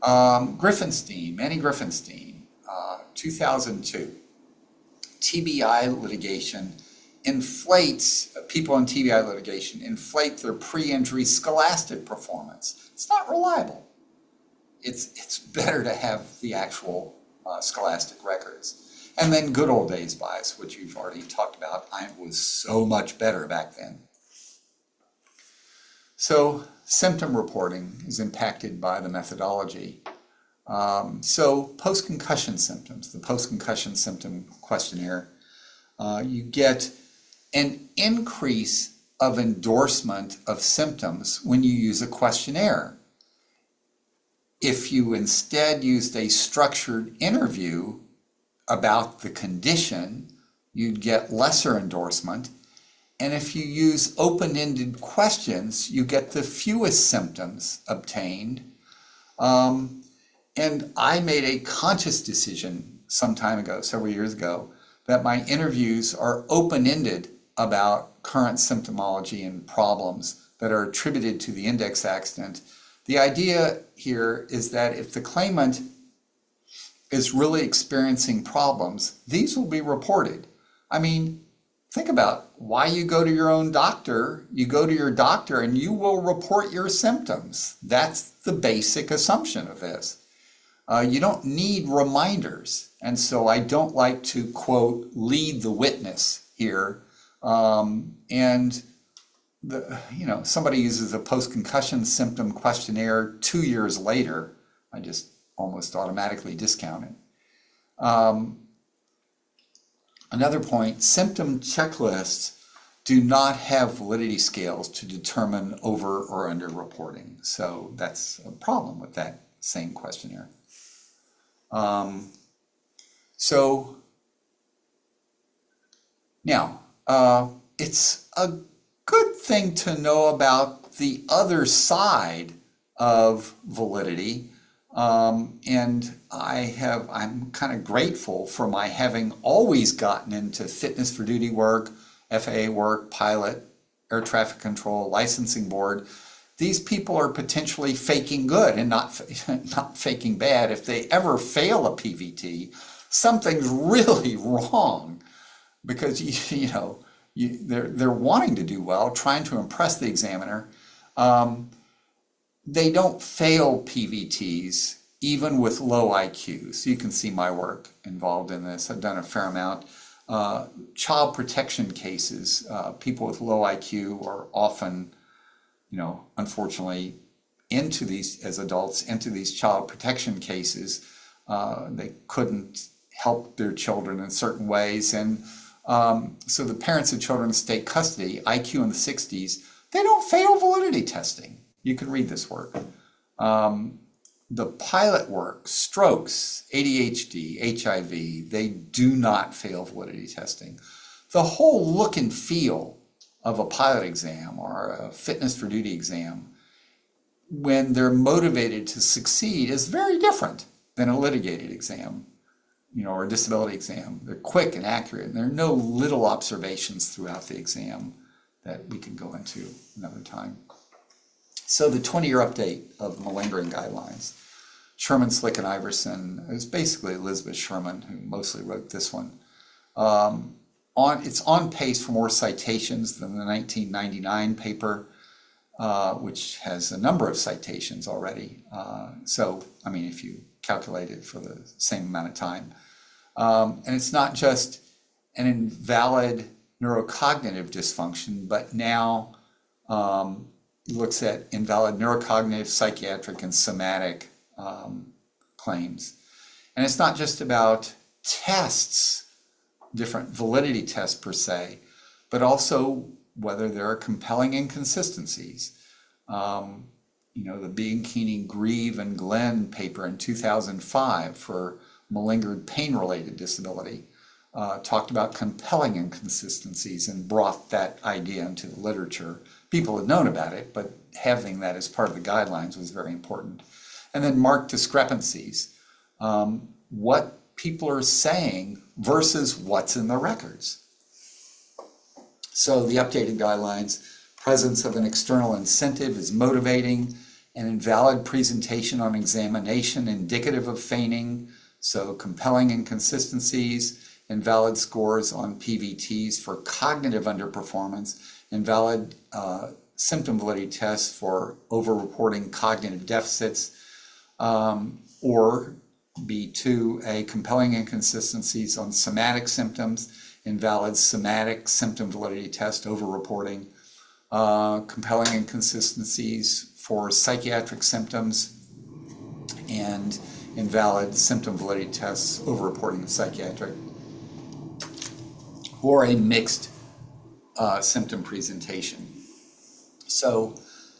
S2: Griffenstein, Manny Griffenstein, 2002. TBI litigation inflates, people in TBI litigation inflate their pre-injury scholastic performance. It's not reliable. It's better to have the actual scholastic records. And then good old days bias, which you've already talked about. I was so much better back then. So symptom reporting is impacted by the methodology. So post-concussion symptoms, the post-concussion symptom questionnaire, you get an increase of endorsement of symptoms when you use a questionnaire. If you instead used a structured interview about the condition, you'd get lesser endorsement. And if you use open-ended questions, you get the fewest symptoms obtained. And I made a conscious decision some time ago, several years ago, that my interviews are open-ended about current symptomology and problems that are attributed to the index accident. The idea here is that if the claimant is really experiencing problems, these will be reported. I mean, think about why you go to your own doctor. You go to your doctor and you will report your symptoms. That's the basic assumption of this. You don't need reminders. And so I don't like to, quote, lead the witness here. Somebody uses a post-concussion symptom questionnaire 2 years later. I just almost automatically discount it. Another point, symptom checklists do not have validity scales to determine over or under reporting. So that's a problem with that same questionnaire. It's a good thing to know about the other side of validity. And I'm kind of grateful for my having always gotten into fitness for duty work, FAA work, pilot, air traffic control, licensing board. These people are potentially faking good and not faking bad. If they ever fail a PVT, something's really wrong, because they're wanting to do well, trying to impress the examiner. They don't fail PVTs even with low IQs. You can see my work involved in this. I've done a fair amount. Child protection cases, people with low IQ are often, unfortunately, as adults, into these child protection cases. They couldn't help their children in certain ways. And so the parents of children in state custody, IQ in the 60s, they don't fail validity testing. You can read this work. The pilot work, strokes, ADHD, HIV, they do not fail validity testing. The whole look and feel of a pilot exam or a fitness for duty exam, when they're motivated to succeed, is very different than a litigated exam, or a disability exam. They're quick and accurate, and there are no little observations throughout the exam that we can go into another time. So the 20-year update of malingering guidelines. Sherman, Slick, and Iverson. It was basically Elizabeth Sherman who mostly wrote this one. It's on pace for more citations than the 1999 paper, which has a number of citations already. If you calculate it for the same amount of time. And it's not just an invalid neurocognitive dysfunction, but now looks at invalid neurocognitive, psychiatric, and somatic claims. And it's not just about tests, different validity tests per se, but also whether there are compelling inconsistencies. The Bianchini, Grieve, and Glenn paper in 2005 for malingered pain-related disability talked about compelling inconsistencies and brought that idea into the literature. People had known about it, but having that as part of the guidelines was very important. And then marked discrepancies, what people are saying versus what's in the records. So the updated guidelines, presence of an external incentive is motivating, an invalid presentation on examination indicative of feigning, so compelling inconsistencies, invalid scores on PVTs for cognitive underperformance, invalid symptom validity tests for over-reporting cognitive deficits, or B2A, compelling inconsistencies on somatic symptoms, invalid somatic symptom validity test over-reporting, compelling inconsistencies for psychiatric symptoms, and invalid symptom validity tests over-reporting of psychiatric, or a mixed symptom presentation. So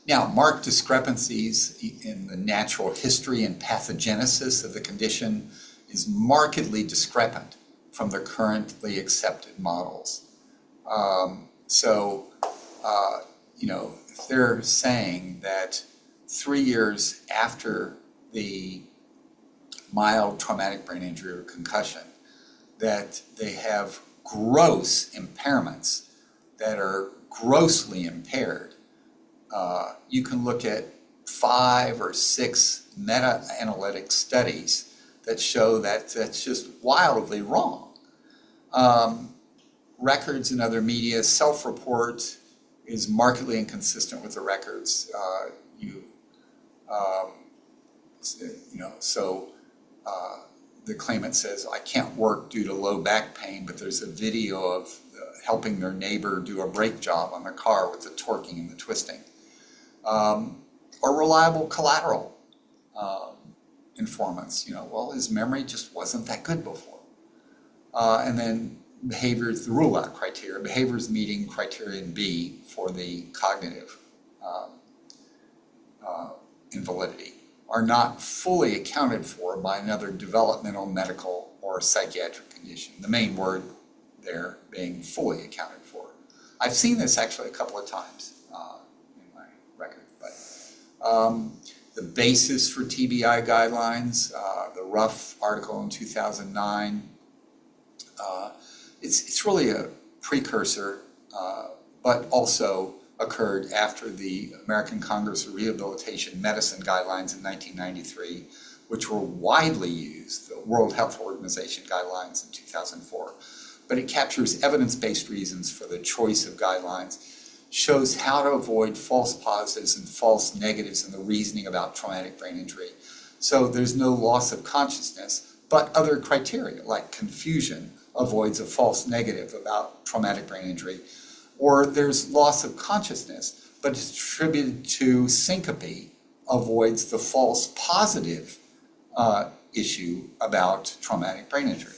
S2: now, marked discrepancies in the natural history and pathogenesis of the condition is markedly discrepant from the currently accepted models. If they're saying that 3 years after the mild traumatic brain injury or concussion, that they have gross impairments that are grossly impaired, you can look at 5 or 6 meta-analytic studies that show that that's just wildly wrong. Records in other media, self-report is markedly inconsistent with the records. The claimant says, I can't work due to low back pain, but there's a video of helping their neighbor do a brake job on the car with the torquing and the twisting. Or reliable collateral informants. Well, his memory just wasn't that good before. And then behaviors, the rule-out criteria, behaviors meeting criterion B for the cognitive invalidity are not fully accounted for by another developmental, medical, or psychiatric condition. The main word there being fully accounted for. I've seen this actually a couple of times in my record. But the basis for TBI guidelines, the Rough article in 2009, it's really a precursor, but also occurred after the American Congress of Rehabilitation Medicine guidelines in 1993, which were widely used, the World Health Organization guidelines in 2004. But it captures evidence-based reasons for the choice of guidelines, shows how to avoid false positives and false negatives in the reasoning about traumatic brain injury. So there's no loss of consciousness, but other criteria like confusion avoids a false negative about traumatic brain injury, or there's loss of consciousness, but it's attributed to syncope, avoids the false positive issue about traumatic brain injury.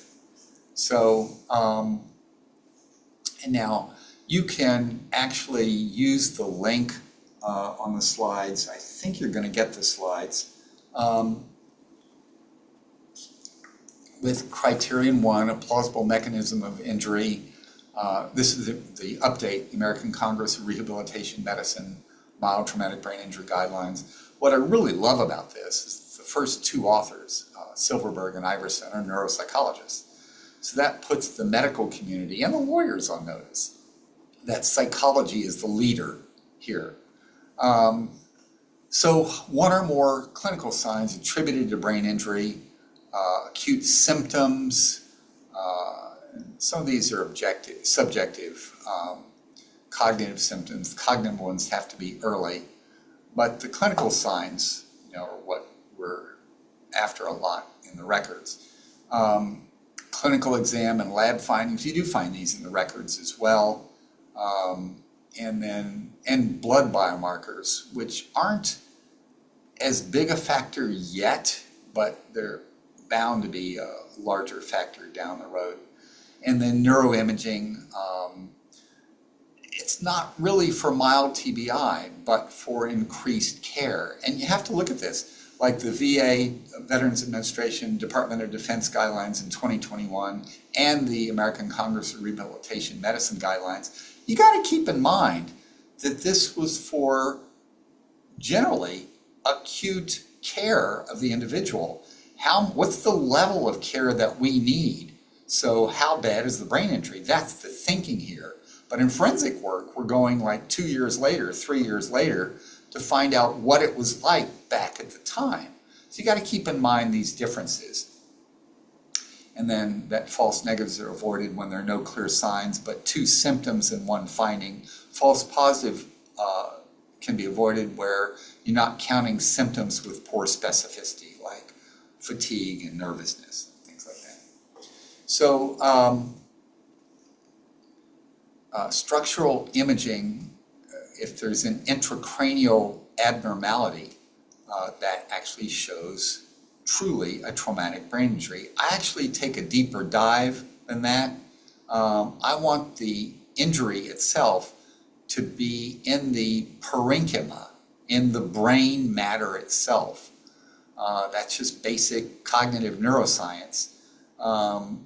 S2: So, and now you can actually use the link on the slides. I think you're going to get the slides. With criterion 1, a plausible mechanism of injury. This is the update, the American Congress of Rehabilitation Medicine, mild traumatic brain injury guidelines. What I really love about this is the first 2 authors, Silverberg and Iverson, are neuropsychologists. So that puts the medical community and the lawyers on notice that psychology is the leader here. So one or more clinical signs attributed to brain injury, acute symptoms, some of these are subjective cognitive symptoms. Cognitive ones have to be early, but the clinical signs, are what we're after a lot in the records. Clinical exam and lab findings, you do find these in the records as well. And blood biomarkers, which aren't as big a factor yet, but they're bound to be a larger factor down the road. And then neuroimaging, it's not really for mild TBI, but for increased care. And you have to look at this, like the VA, Veterans Administration, Department of Defense guidelines in 2021, and the American Congress of Rehabilitation Medicine guidelines. You got to keep in mind that this was for generally acute care of the individual. What's the level of care that we need? So how bad is the brain injury? That's the thinking here. But in forensic work, we're going like 2 years later, 3 years later, to find out what it was like back at the time. So you got to keep in mind these differences. And then that false negatives are avoided when there are no clear signs, but two symptoms and one finding. False positive can be avoided where you're not counting symptoms with poor specificity, like fatigue and nervousness, things like that. So structural imaging, if there's an intracranial abnormality, that actually shows truly a traumatic brain injury. I actually take a deeper dive than that. I want the injury itself to be in the parenchyma, in the brain matter itself. That's just basic cognitive neuroscience.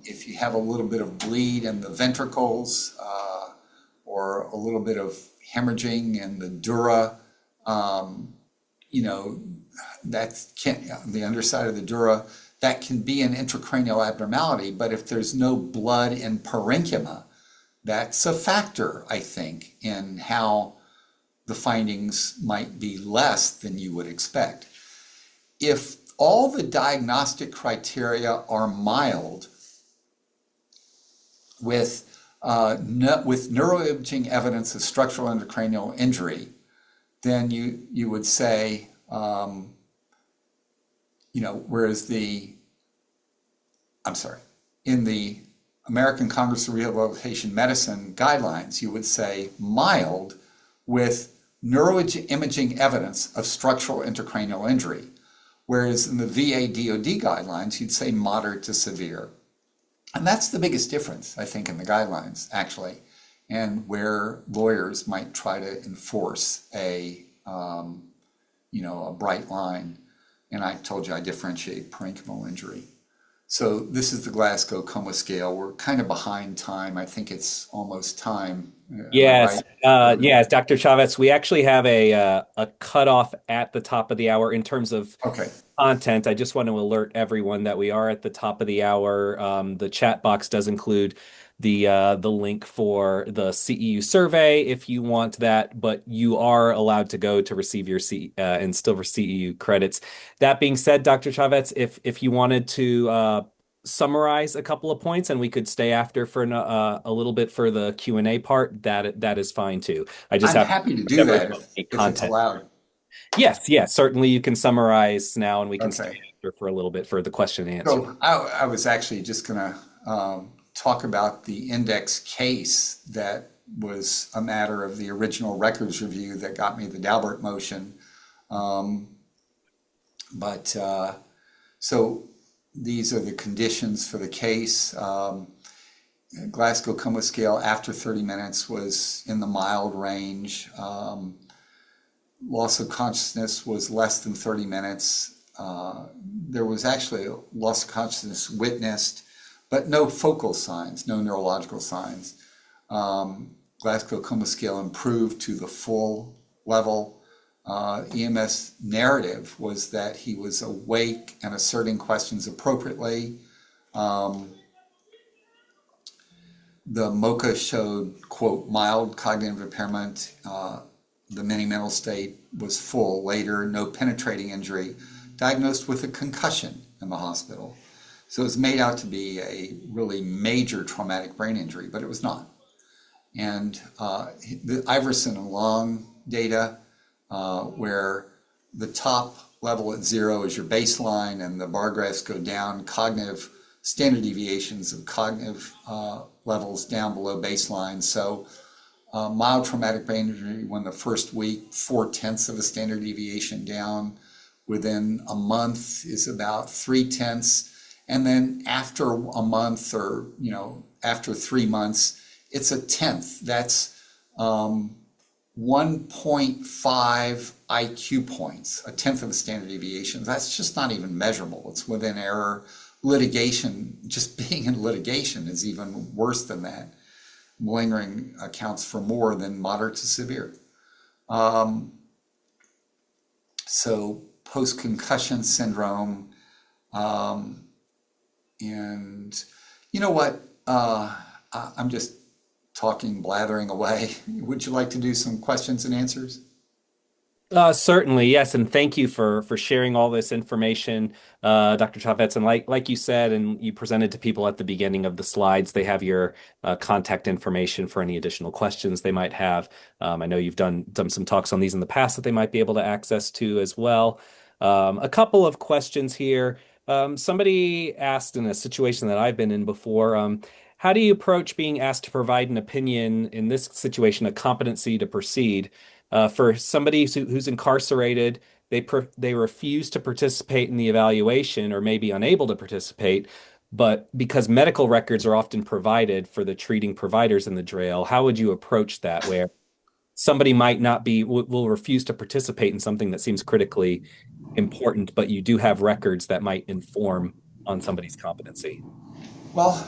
S2: If you have a little bit of bleed in the ventricles or a little bit of hemorrhaging in the dura, that can, the underside of the dura, that can be an intracranial abnormality. But if there's no blood in parenchyma, that's a factor, I think, in how the findings might be less than you would expect. If all the diagnostic criteria are mild with neuroimaging evidence of structural intracranial injury, then you would say, whereas in the American Congress of Rehabilitation Medicine guidelines, you would say mild with neuroimaging evidence of structural intracranial injury. Whereas in the VA DOD guidelines, you'd say moderate to severe. And that's the biggest difference, I think, in the guidelines, actually, and where lawyers might try to enforce a bright line. And I told you I differentiate parenchymal injury. So this is the Glasgow Coma Scale. We're kind of behind time. I think it's almost time. Am I
S1: Yes,
S2: right?
S1: yes, Dr. Chavez, we actually have a cutoff at the top of the hour in terms of
S2: Okay.
S1: content. I just want to alert everyone that we are at the top of the hour. The chat box does include the link for the CEU survey if you want that, but you are allowed to go to receive your and still receive CEU credits. That being said, Dr. Chavez, if you wanted to summarize a couple of points and we could stay after for a little bit for the Q&A part, that is fine too. I just
S2: I'm
S1: have
S2: happy to do
S1: there is
S2: that
S1: so many
S2: if it's
S1: content.
S2: allowed.
S1: Yes, yes, certainly you can summarize now and we can stay
S2: Okay.
S1: after for a little bit for the question and answer.
S2: So I was actually just going to talk about the index case that was a matter of the original records review that got me the Daubert motion. So these are the conditions for the case. Glasgow Coma Scale after 30 minutes was in the mild range. Loss of consciousness was less than 30 minutes. There was actually a loss of consciousness witnessed, but no focal signs, no neurological signs. Glasgow Coma Scale improved to the full level. EMS narrative was that he was awake and asserting questions appropriately. The MoCA showed, quote, mild cognitive impairment. The mini-mental state was full later, no penetrating injury, diagnosed with a concussion in the hospital. So it was made out to be a really major traumatic brain injury, but it was not. And the Iverson and Long data, where the top level at 0 is your baseline and the bar graphs go down, cognitive standard deviations of cognitive levels down below baseline. So mild traumatic brain injury when the first week, 0.4 of a standard deviation down. Within a month is about 0.3. And then after a month or, after 3 months, it's 1/10. That's 1.5 IQ points, 1/10 of a standard deviation. That's just not even measurable. It's within error. Litigation, just being in litigation is even worse than that. Malingering accounts for more than moderate to severe. So post-concussion syndrome, and you know what? I'm just blathering away. Would you like to do some questions and answers?
S1: Certainly, yes, and thank you for sharing all this information, Dr. Chafetz. And like you said, and you presented to people at the beginning of the slides, they have your contact information for any additional questions they might have. I know you've done some talks on these in the past that they might be able to access to as well. A couple of questions here. Somebody asked in a situation that I've been in before, how do you approach being asked to provide an opinion in this situation, a competency to proceed? For somebody who's incarcerated, they refuse to participate in the evaluation or may be unable to participate, but because medical records are often provided for the treating providers in the jail, how would you approach that where somebody might not be will refuse to participate in something that seems critically important, but you do have records that might inform on somebody's competency?
S2: Well,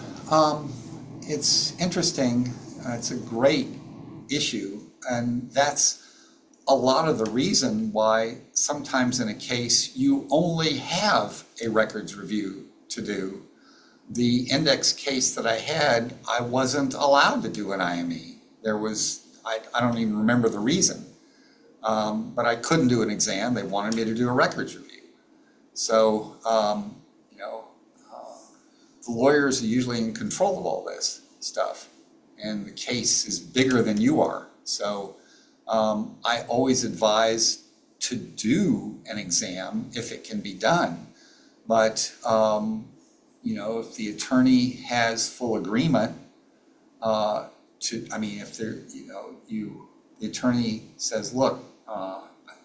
S2: it's interesting. It's a great issue, and that's a lot of the reason why sometimes in a case you only have a records review to do. The index case that I had, I wasn't allowed to do an IME. I don't even remember the reason, but I couldn't do an exam. They wanted me to do a records review. So, you know, the lawyers are usually in control of all this stuff, and the case is bigger than you are. So I always advise to do an exam if it can be done. But, if the attorney has full agreement if the attorney says, look,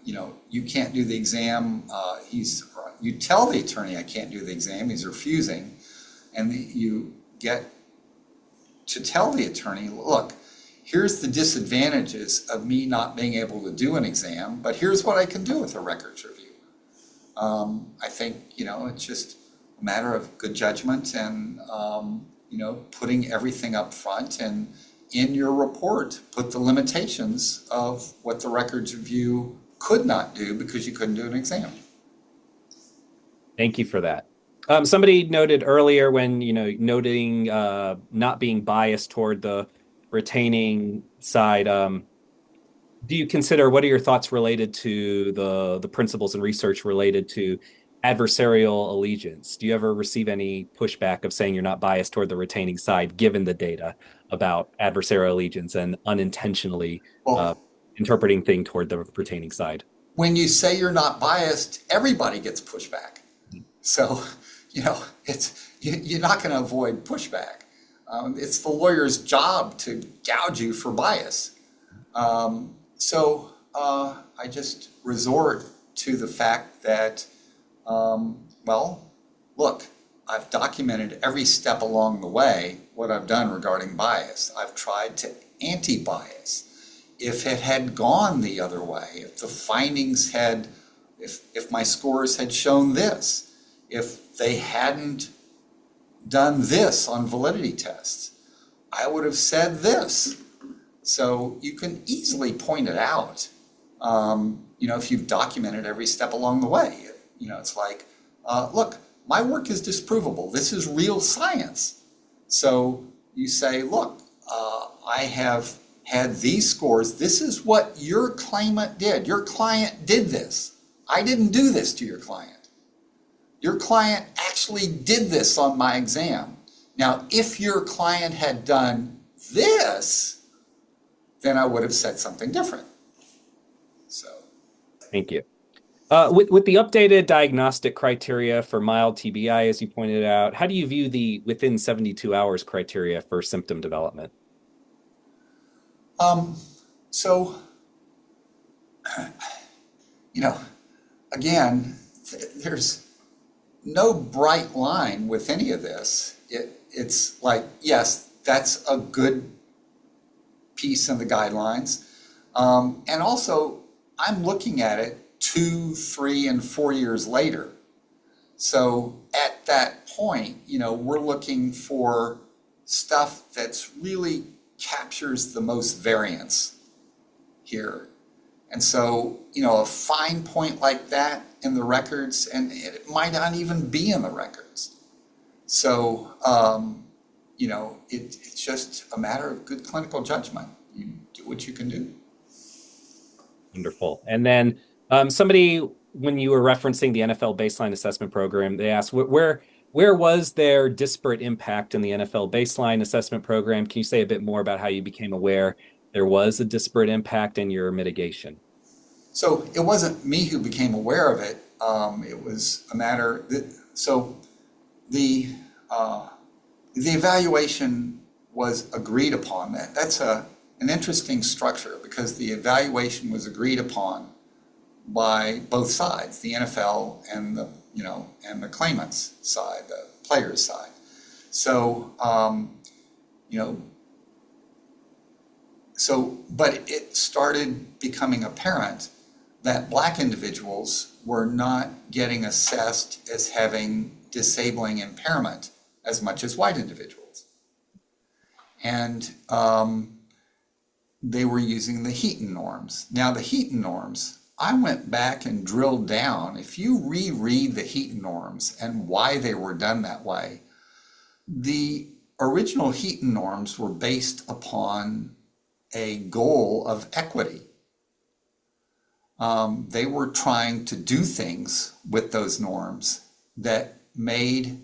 S2: you can't do the exam, you tell the attorney I can't do the exam, he's refusing, and you get to tell the attorney, look, here's the disadvantages of me not being able to do an exam, but here's what I can do with a records review. I think, it's just a matter of good judgment and, putting everything up front and in your report, put the limitations of what the records review could not do because you couldn't do an exam.
S1: Thank you for that. Somebody noted earlier when, noting not being biased toward the retaining side. Do you consider, what are your thoughts related to the principles and research related to adversarial allegiance? Do you ever receive any pushback of saying you're not biased toward the retaining side, given the data about adversarial allegiance and unintentionally
S2: Well,
S1: interpreting thing toward the retaining side?
S2: when you say you're not biased, everybody gets pushback. So, you're not going to avoid pushback. It's the lawyer's job to gouge you for bias. I just resort to the fact that, look, I've documented every step along the way what I've done regarding bias. I've tried to anti-bias. If it had gone the other way, if the findings had, if my scores had shown this, if they hadn't done this on validity tests, I would have said this. So you can easily point it out, if you've documented every step along the way. It's like, look, my work is disprovable. This is real science. So you say, look, I have had these scores. This is what your claimant did. Your client did this. I didn't do this to your client. Your client actually did this on my exam. Now, if your client had done this, then I would have said something different. So,
S1: Thank you. With the updated diagnostic criteria for mild TBI, as you pointed out, how do you view the within 72 hours criteria for symptom development?
S2: um, so, again, there's no bright line with any of this. It's like, yes, that's a good piece in the guidelines. And also, I'm looking at it 2, 3, and 4 years later. So at that point, we're looking for stuff that's really captures the most variance here. And so, a fine point like that in the records, and it might not even be in the records. So, it's just a matter of good clinical judgment. You do what you can do.
S1: Wonderful. And then somebody, when you were referencing the NFL baseline assessment program, they asked where was there disparate impact in the NFL baseline assessment program? Can you say a bit more about how you became aware there was a disparate impact in your mitigation?
S2: So it wasn't me who became aware of it. It was a matter that, so the, uh, the evaluation was agreed upon. That's an interesting structure because the evaluation was agreed upon by both sides, the NFL and the claimants side, the players side. So, you know, but it started becoming apparent that black individuals were not getting assessed as having disabling impairment as much as white individuals. And they were using the Heaton norms. Now, the Heaton norms, I went back and drilled down. If you reread the Heaton norms and why they were done that way, the original Heaton norms were based upon a goal of equity. They were trying to do things with those norms that made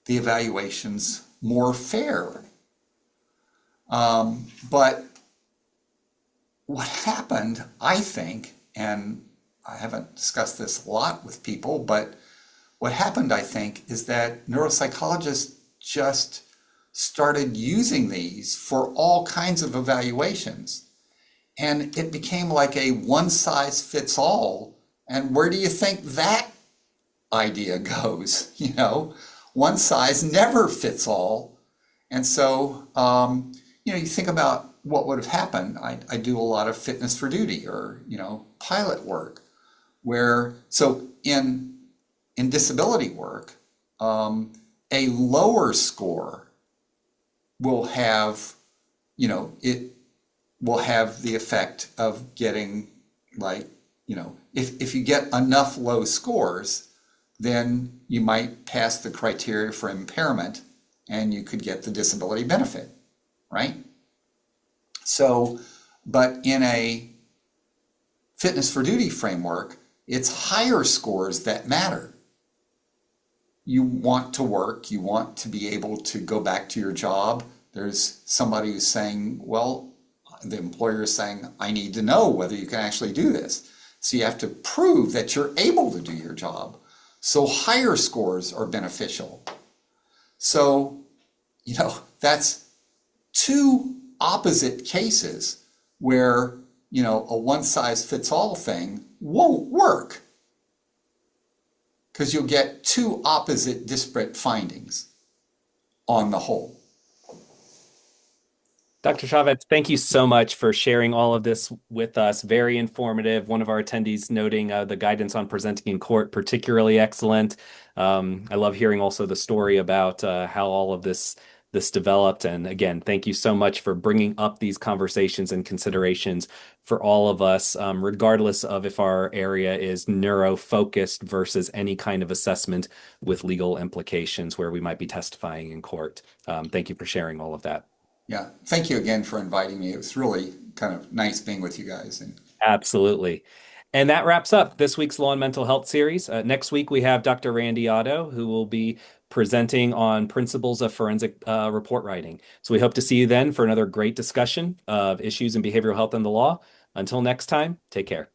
S2: the evaluations more fair. But what happened, I think, and I haven't discussed this a lot with people, but what happened, I think, is that neuropsychologists just started using these for all kinds of evaluations. And it became like a one size fits all. And where do you think that idea goes? One size never fits all. And so, you think about what would have happened. I do a lot of fitness for duty or, pilot work so in disability work, a lower score will have, it will have the effect of getting if you get enough low scores, then you might pass the criteria for impairment and you could get the disability benefit, right? So, but in a fitness for duty framework, it's higher scores that matter. You want to work, you want to be able to go back to your job. There's somebody who's saying, well, the employer is saying, I need to know whether you can actually do this. So you have to prove that you're able to do your job. So higher scores are beneficial. So, that's two opposite cases where, a one size fits all thing won't work because you'll get two opposite disparate findings on the whole.
S1: Dr. Chavez, thank you so much for sharing all of this with us. Very informative. One of our attendees noting the guidance on presenting in court, particularly excellent. I love hearing also the story about how all of this developed. And again, thank you so much for bringing up these conversations and considerations for all of us, regardless of if our area is neuro-focused versus any kind of assessment with legal implications where we might be testifying in court. Thank you for sharing all of that.
S2: Yeah, thank you again for inviting me. It was really kind of nice being with you guys. And
S1: Absolutely. And that wraps up this week's Law and Mental Health series. Next week, we have Dr. Randy Otto, who will be presenting on principles of forensic report writing. So we hope to see you then for another great discussion of issues in behavioral health and the law. Until next time, take care.